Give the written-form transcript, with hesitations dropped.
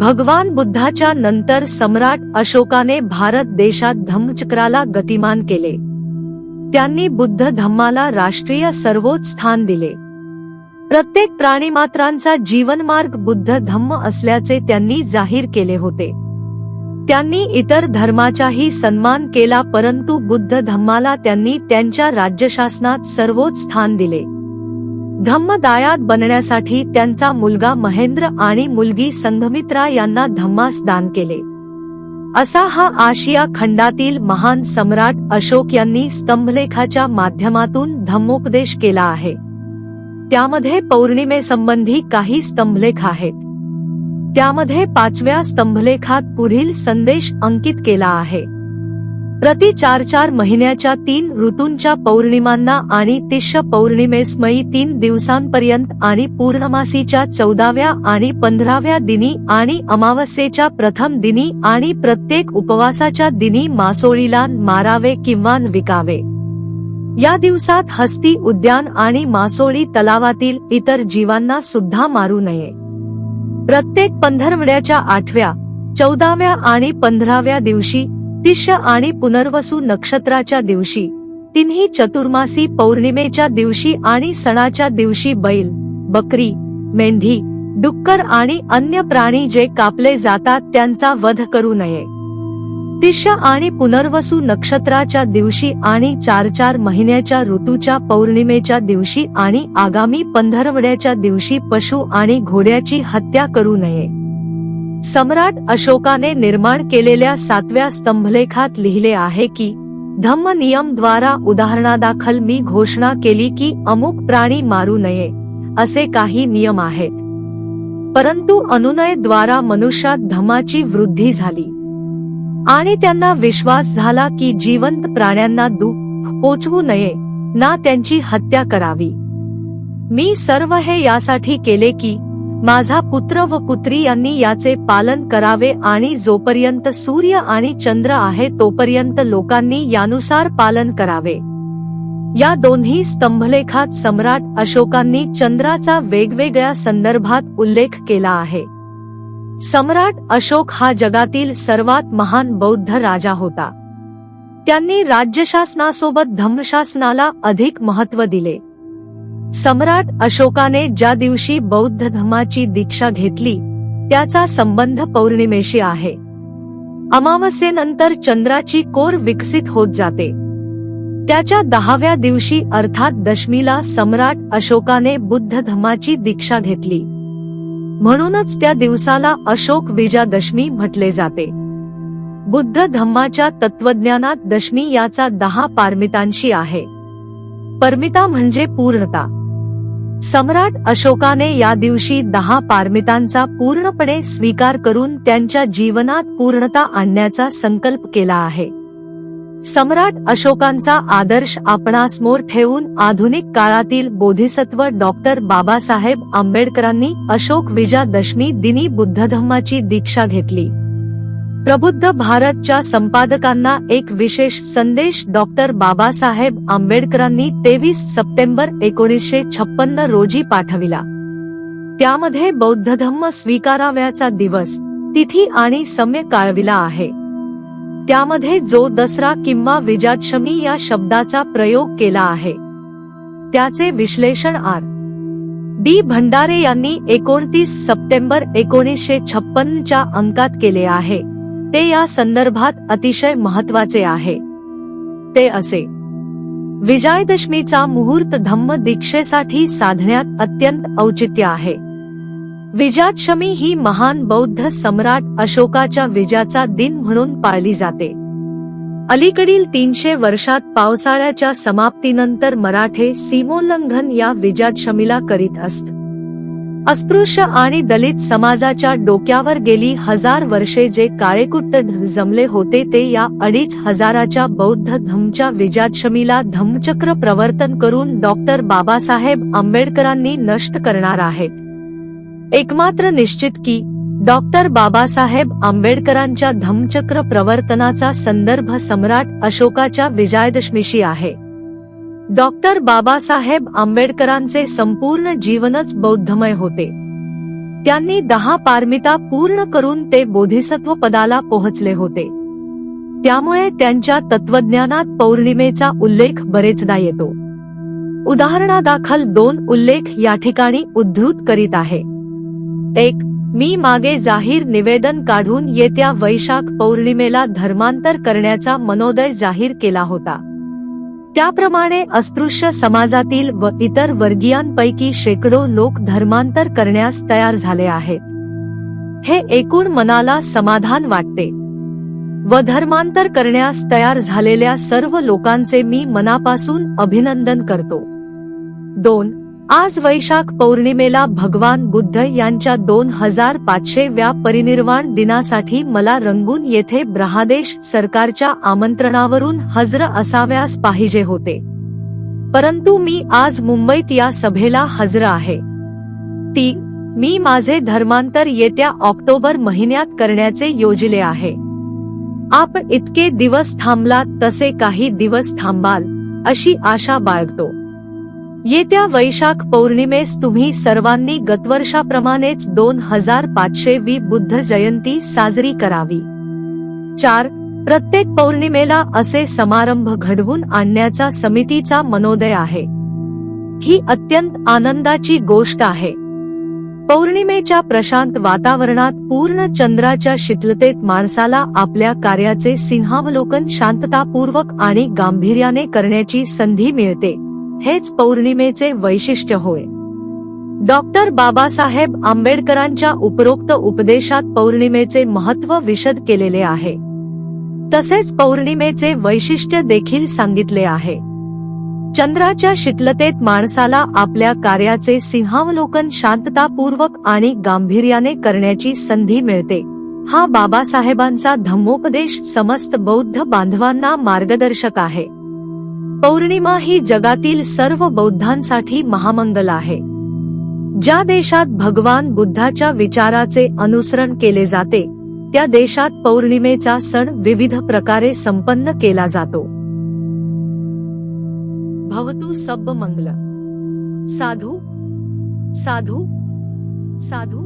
भगवान बुद्धाच्या नंतर सम्राट अशोकाने भारत देशात धम्मचक्राला गतिमान केले. त्यांनी बुद्ध धम्माला राष्ट्रीय सर्वोच्च स्थान दिले. प्रत्येक प्राणीमात्रांचा जीवनमार्ग बुद्ध धम्म असल्याचे त्यांनी जाहीर केले होते. त्यांनी इतर धर्माचाही सन्मान केला, परंतु बुद्ध धम्माला त्यांनी त्यांच्या राज्यशासनात सर्वोच्च स्थान दिले. धम्मदायाद बनण्यासाठी त्यांचा मुलगा महेंद्र आणि मुलगी संघमित्रा यांना धम्मास दान केले. असा हा आशिया खंडातील महान सम्राट अशोक यांनी स्तंभलेखाच्या माध्यमातून धम्मोपदेश केला आहे. त्यामध्ये पौर्णिमेसंबंधी काही स्तंभलेख आहेत. त्यामध्ये 5व्या स्तंभलेखात पुढील संदेश अंकित केला आहे. प्रति 4 महिन्याच्या 3 ऋतूंच्या पौर्णिमांना आणि तिष्य पौर्णिमेसमयी 3 दिवसांपर्यंत आणि पूर्णमासीच्या 14व्या आणि 15व्या दिनी आणि अमावस्येच्या प्रथम दिनी आणि प्रत्येक उपवासाच्या दिनी मासोळीला मारावे किंवा विकावे. या दिवसात हस्ती उद्यान आणि मासोळी तलावातील इतर जीवांना सुद्धा मारू नये. प्रत्येक पंधरवड्याच्या 8व्या, 14व्या आणि 15व्या दिवशी, तिष्य आणि पुनर्वसू नक्षत्राच्या दिवशी, तिन्ही चतुर्मासी पौर्णिमेच्या दिवशी आणि सणाच्या दिवशी बैल, बकरी, मेंढी, डुक्कर आणि अन्य प्राणी जे कापले जातात त्यांचा वध करू नये. तिष्य आणि पुनर्वसू नक्षत्राच्या दिवशी आणि 4 महिन्याच्या ऋतूच्या पौर्णिमेच्या दिवशी आणि आगामी पंधरवड्याच्या दिवशी पशु आणि घोड्याची हत्या करू नये. सम्राट अशोकाने निर्माण केलेल्या 7व्या स्तंभलेखात लिहिले आहे की धम्म नियम द्वारा उदाहरणादाखल मी घोषणा केली की अमुक प्राणी मारू नये असे काही नियम आहेत, परंतु अनुनय द्वारा मनुष्यात धम्माची वृद्धी झाली आणि त्यांना विश्वास झाला की जिवंत प्राण्यांना दुःख पोचवू नये ना त्यांची हत्या करावी. मी सर्व हे यासाठी केले की माझा पुत्र व पुत्री यांनी याचे पालन करावे आणि जोपर्यंत सूर्य आणि चंद्र आहे तोपर्यंत लोकांनी यानुसार पालन करावे. या दोन्ही स्तंभलेखात सम्राट अशोकांनी चंद्राचा वेगवेगळ्या संदर्भात उल्लेख केला आहे. सम्राट अशोक हा जगातील सर्वात महान बौद्ध राजा होता. त्यांनी राज्यशासनासोबत धम्मशासनाला अधिक महत्त्व दिले. सम्राट अशोकाने ज्या दिवशी बौद्ध धम्माची दीक्षा घेतली त्याचा संबंध पौर्णिमेशी आहे. अमावस्येनंतर चंद्राची कोर विकसित होत जाते. त्याच्या 10व्या दिवशी अर्थात दशमीला सम्राट अशोकाने बुद्ध धम्माची दीक्षा घेतली. म्हणूनच त्या दिवसाला अशोक विजयादशमी म्हटले जाते. बुद्ध धम्माच्या तत्वज्ञानात दशमी याचा 10 पारमितांशी आहे. परमिता म्हणजे पूर्णता. सम्राट अशोकाने या दिवशी 10 पारमितांचा पूर्णपणे स्वीकार करून त्यांच्या जीवनात पूर्णता आणण्याचा संकल्प केला आहे. सम्राट अशोकांचा आदर्श आपणासमोर ठेवून आधुनिक काळातील बोधिसत्व डॉक्टर बाबासाहेब आंबेडकरांनी अशोक विजयादशमी दिनी बुद्धधम्माची दीक्षा घेतली. प्रबुद्ध भारतच्या संपादकांना एक विशेष संदेश डॉक्टर बाबासाहेब आंबेडकरांनी 23 सप्टेंबर 1956 रोजी पाठविला. त्यामध्ये बौद्ध धम्म स्वीकाराव्याचा दिवस, तिथी आणि समय कळविला आहे. त्यामध्ये जो दसरा किंवा विजयादशमी या शब्दाचा प्रयोग केला आहे त्याचे विश्लेषण आर. डी. भंडारे यांनी 29 सप्टेंबर 1956 च्या अंकात केले आहे. ते या संदर्भात अतिशय महत्वाचे आहे. ते असे: विजयादशमीचा मुहूर्त धम्म दीक्षेसाठी साधण्यात अत्यंत औचित्य आहे. विजयादशमी ही महान बौद्ध सम्राट अशोकाच्या विजयाचा दिन म्हणून पाळली जाते. अलीकडील 300 वर्षात पावसाळ्याच्या समाप्तीनंतर मराठे सीमोल्लंघन या विजयादशमीला करीत असत. अस्पृश्य आणि दलित समाजाच्या डोक्यावर गेली 1000 वर्षे जे काळेकुट्ट जमले होते ते या 2500च्या बौद्ध धम्मच्या विजयादशमीला धम्मचक्र प्रवर्तन करून डॉक्टर बाबासाहेब आंबेडकरांनी नष्ट करणार आहेत. एकमात्र निश्चित की डॉक्टर बाबासाहेब आंबेडकरांच्या धम्मचक्र प्रवर्तनाचा संदर्भ सम्राट अशोकाच्या विजयादशमीशी आहे. डॉक्टर बाबासाहेब आंबेडकरांचे संपूर्ण जीवनच बौद्धमय होते. त्यांनी 10 पारमिता पूर्ण करून ते बोधिसत्व पदाला पोहोचले होते. त्यामुळे त्यांच्या तत्वज्ञानात पौर्णिमेचा उल्लेख बरेचदा येतो. उदाहरणादाखल 2 उल्लेख या ठिकाणी उद्धृत करीत आहे. 1. मी मागे जाहीर निवेदन काढून येत्या वैशाख पौर्णिमेला धर्मांतर करण्याचा मनोदय जाहीर केला होता. त्याप्रमाणे अस्पृश्य समाजातील व इतर वर्गीयांपैकी शेकडो लोक धर्मांतर करण्यास तयार झाले आहेत. हे ऐकून मनाला समाधान वाटते व धर्मांतर करण्यास तयार झालेल्या सर्व लोकांचे मी मनापासून अभिनंदन करतो. 2. आज वैशाख पौर्णिमेला भगवान बुद्ध यांच्या 2500व्या परिनिर्वाण दिनासाठी मला रंगून येथे ब्रहादेश सरकारच्या आमंत्रणावरून हजर असाव्यास पाहिजे होते, परंतु मी आज मुंबईत या सभेला हजर आहे. 3. मी माझे धर्मांतर येत्या ऑक्टोबर महिन्यात करण्याचे योजिले आहे. आपण इतके दिवस थांबलात तसे काही दिवस थांबाल अशी आशा बाळगतो. येत्या वैशाख पौर्णिमेस तुम्ही सर्वांनी गतवर्षाप्रमाणेच 2500वी बुद्ध जयंती साजरी करावी. 4. प्रत्येक पौर्णिमेला असे समारंभ घडवून आणण्याचा समितीचा मनोदय आहे. ही अत्यंत आनंदाची गोष्ट आहे. पौर्णिमेच्या प्रशांत वातावरणात पूर्ण चंद्राच्या शीतलतेत माणसाला आपल्या कार्याचे सिंहावलोकन शांततापूर्वक आणि गांभीर्याने करण्याची संधी मिळते. हेच पौर्णिमेचे वैशिष्ट्य होय. डॉक्टर बाबासाहेब आंबेडकरांच्या उपरोक्त उपदेशात पौर्णिमेचे महत्त्व विशद केलेले आहे. तसेच पौर्णिमेचे वैशिष्ट्य देखील सांगितले आहे. चंद्राच्या शीतलतेत माणसाला आपल्या कार्याचे सिंहावलोकन शांततापूर्वक आणि गांभीर्याने करण्याची संधी मिळते. हा बाबासाहेबांचा धम्मोपदेश समस्त बौद्ध बांधवांना मार्गदर्शक आहे. पौर्णिमा ही जगातील सर्व बौद्धांसाठी महामंगल आहे. ज्या देशात भगवान बुद्धाच्या विचाराचे अनुसरण केले जाते त्या देशात पौर्णिमेचा सण विविध प्रकारे संपन्न केला जातो. भवतु सब्ब मंगल. साधू साधू साधू.